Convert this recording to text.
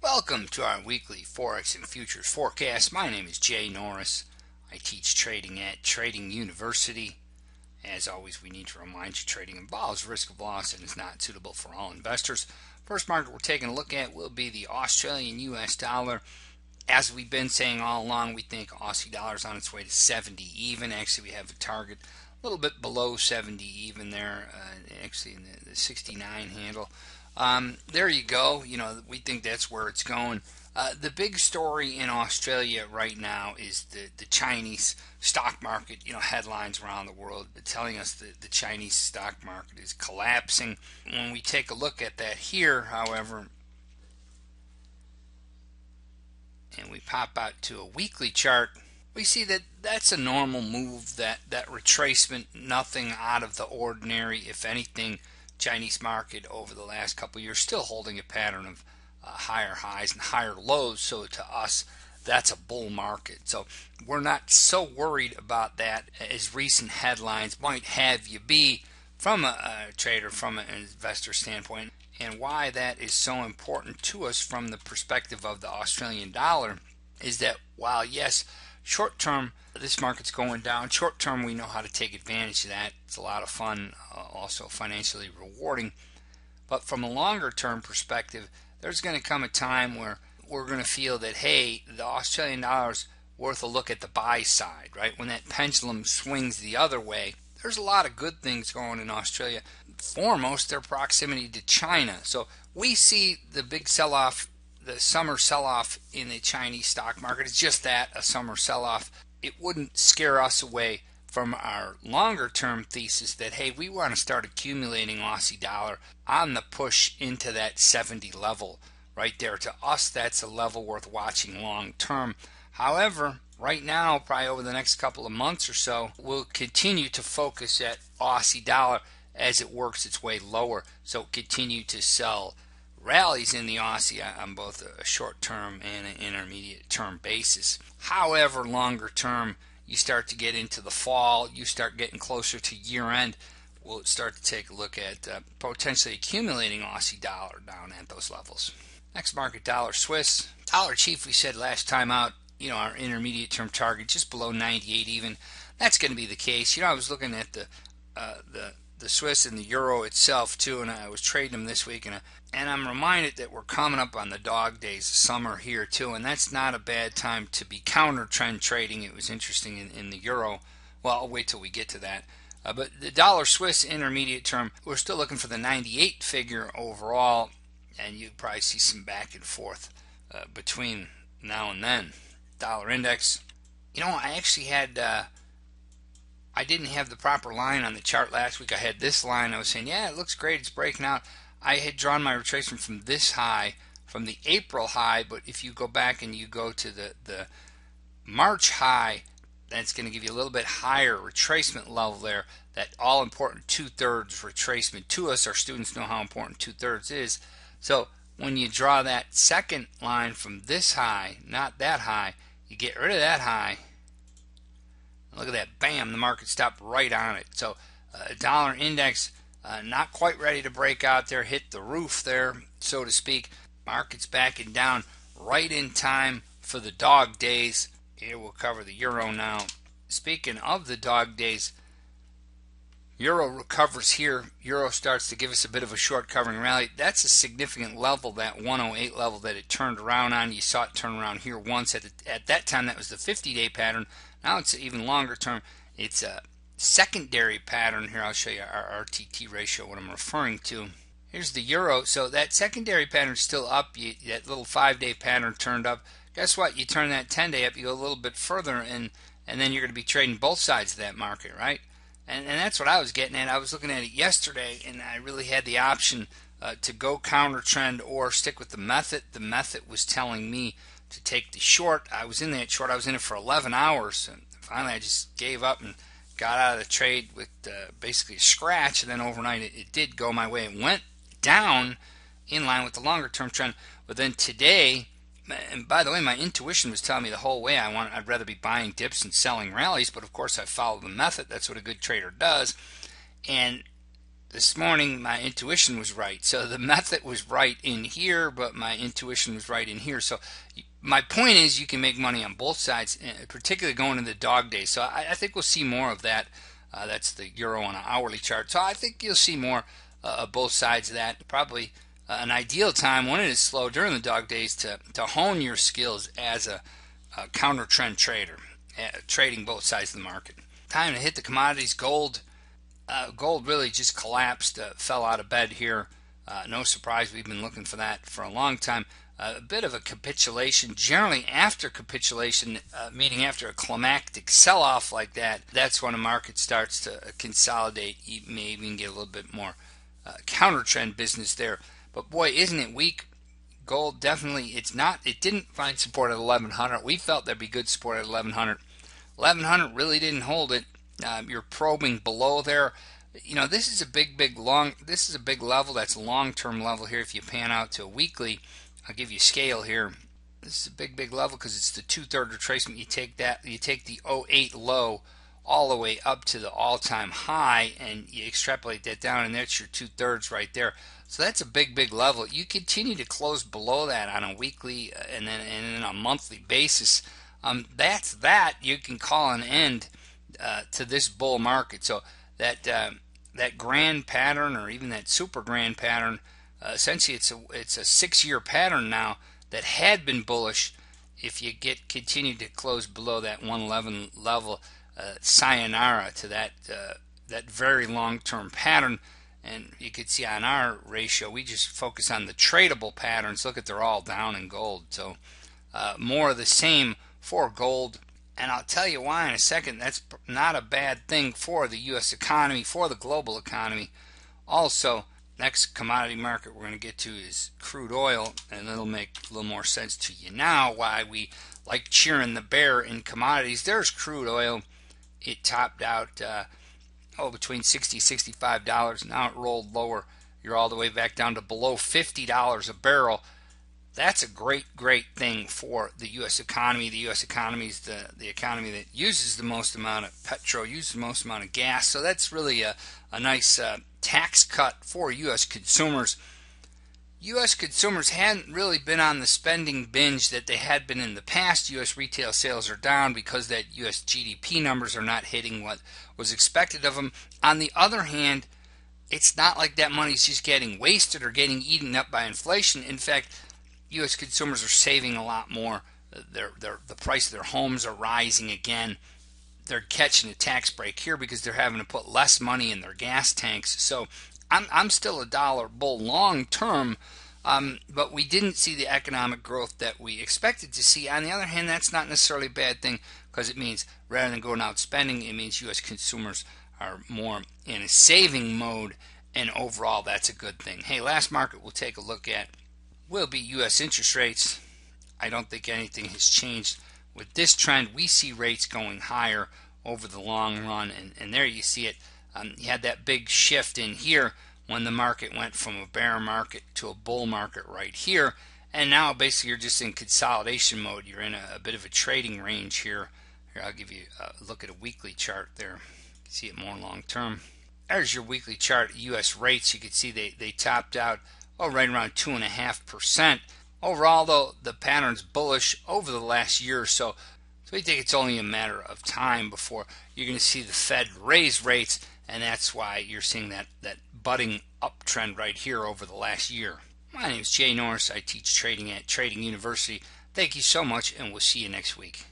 Welcome to our weekly Forex and Futures forecast. My name is Norris. I teach trading at Trading University. As always, we need to remind you trading involves risk of loss and is not suitable for all investors. First market we're taking a look at will be the Australian US dollar. As we've been saying all along, we think Aussie dollar is on its way to 70 even. Actually, we have a target a little bit below 70 even there, actually in the 69 handle. There you go. We think that's where it's going. The big story in Australia right now is the Chinese stock market. Headlines around the world telling us that the Chinese stock market is collapsing. When we take a look at that here, however, and we pop out to a weekly chart, we see that that's a normal move, that retracement, nothing out of the ordinary. If anything, Chinese market over the last couple of years still holding a pattern of higher highs and higher lows. So to us, that's a bull market. So we're not so worried about that as recent headlines might have you be from a trader, from an investor standpoint. And why that is so important to us from the perspective of the Australian dollar is that while yes, short term this market's going down, short term we know how to take advantage of that. It's a lot of fun, also financially rewarding. But from a longer term perspective, there's going to come a time where we're going to feel that, hey, the Australian dollar's worth a look at the buy side, right? When that pendulum swings the other way, there's a lot of good things going in Australia. Foremost, their proximity to China. So we see the big sell-off, the summer sell-off in the Chinese stock market. It's just that, a summer sell-off. It wouldn't scare us away from our longer term thesis that, hey, we want to start accumulating Aussie dollar on the push into that 70 level right there. To us, that's a level worth watching long term. However, right now, probably over the next couple of months or so, we'll continue to focus at Aussie dollar as it works its way lower. So continue to sell rallies in the Aussie on both a short-term and an intermediate-term basis. However, longer term, you start to get into the fall, you start getting closer to year-end, we'll start to take a look at potentially accumulating Aussie dollar down at those levels. Next market, dollar Swiss. Dollar chief, we said last time out, our intermediate-term target just below 98 even. That's going to be the case. I was looking at the Swiss and the euro itself too, and I was trading them this week, and I'm reminded that we're coming up on the dog days of summer here too, and that's not a bad time to be counter trend trading. It was interesting in the euro. Well, I'll wait till we get to that. But the dollar Swiss intermediate term, we're still looking for the 98 figure overall, and you probably see some back and forth between now and then. Dollar index, I actually had I didn't have the proper line on the chart last week. I had this line. I was saying, yeah, it looks great. It's breaking out. I had drawn my retracement from this high, from the April high, but if you go back and you go to the March high, that's going to give you a little bit higher retracement level there. That all-important two-thirds retracement. To us, our students know how important two-thirds is. So when you draw that second line from this high, not that high, you get rid of that high. Look at that, bam, the market stopped right on it. So dollar index not quite ready to break out there, hit the roof there, so to speak. Market's backing down right in time for the dog days. Here we'll cover the euro now. Speaking of the dog days, euro recovers here. Euro starts to give us a bit of a short covering rally. That's a significant level, that 108 level that it turned around on. You saw it turn around here once. At that time, that was the 50-day pattern. Now it's even longer term. It's a secondary pattern. Here, I'll show you our RTT ratio, what I'm referring to. Here's the euro. So that secondary pattern is still up. That little 5-day pattern turned up. Guess what? You turn that 10-day up, you go a little bit further, and then you're going to be trading both sides of that market, right? And that's what I was getting at. I was looking at it yesterday, and I really had the option to go counter trend or stick with the method. The method was telling me to take the short. I was in that short. I was in it for 11 hours, and finally I just gave up and got out of the trade with basically a scratch. And then overnight it did go my way. It went down in line with the longer term trend. But then today, and by the way, my intuition was telling me the whole way I'd rather be buying dips and selling rallies, but of course I followed the method. That's what a good trader does. And This morning my intuition was right. So the method was right in here, but my intuition was right in here. So my point is you can make money on both sides, particularly going into the dog days. So I think we'll see more of that. That's the euro on an hourly chart. So I think you'll see more of both sides of that. Probably an ideal time when it is slow during the dog days to hone your skills as a counter trend trader, trading both sides of the market. Time to hit the commodities. Gold really just collapsed, fell out of bed here. No surprise, we've been looking for that for a long time. A bit of a capitulation. Generally, after capitulation, meaning after a climactic sell-off like that, that's when a market starts to consolidate. You may even get a little bit more counter trend business there. But boy, isn't it weak? Gold definitely, it didn't find support at 1100. We felt there'd be good support at 1100. 1100 really didn't hold it. You're probing below there. This is a big level. That's a long-term level here. If you pan out to a weekly, I'll give you scale here. This is a big level because it's the 2/3 retracement. You take the '08 low all the way up to the all-time high, and you extrapolate that down, and that's your 2/3 right there. So that's a big level. You continue to close below that on a weekly and then a monthly basis. That's that. You can call an end to this bull market. So that grand pattern, or even that super grand pattern, essentially it's a 6-year pattern now that had been bullish. If you continue to close below that 111 level, sayonara to that very long-term pattern. And you could see on our ratio, we just focus on the tradable patterns. Look at, they're all down in gold. So more of the same for gold. And I'll tell you why in a second. That's not a bad thing for the U.S. economy, for the global economy. Also, next commodity market we're going to get to is crude oil, and it'll make a little more sense to you now why we like cheering the bear in commodities. There's crude oil. It topped out between $60 $65. Now it rolled lower. You're all the way back down to below $50 a barrel. That's a great thing for the U.S. economy. The U.S. economy is the economy that uses the most amount of petrol, uses the most amount of gas. So that's really a nice tax cut for U.S. consumers. U.S. consumers hadn't really been on the spending binge that they had been in the past. U.S. retail sales are down because that U.S. GDP numbers are not hitting what was expected of them. On the other hand, it's not like that money's just getting wasted or getting eaten up by inflation. In fact, U.S. consumers are saving a lot more. The price of their homes are rising again. They're catching a tax break here because they're having to put less money in their gas tanks. So I'm still a dollar bull long term, but we didn't see the economic growth that we expected to see. On the other hand, that's not necessarily a bad thing, because it means rather than going out spending, it means U.S. consumers are more in a saving mode, and overall that's a good thing. Hey, last market we'll take a look at will be U.S. interest rates. I don't think anything has changed with this trend. We see rates going higher over the long run, and there you see it. You had that big shift in here when the market went from a bear market to a bull market right here, and now basically you're just in consolidation mode. You're in a bit of a trading range here. Here, I'll give you a look at a weekly chart there. You can see it more long term. There's your weekly chart, U.S. rates. You can see they topped out right around 2.5%. Overall, though, the pattern's bullish over the last year or so. So we think it's only a matter of time before you're going to see the Fed raise rates, and that's why you're seeing that budding uptrend right here over the last year. My name is Jay Norris. I teach trading at Trading University. Thank you so much, and we'll see you next week.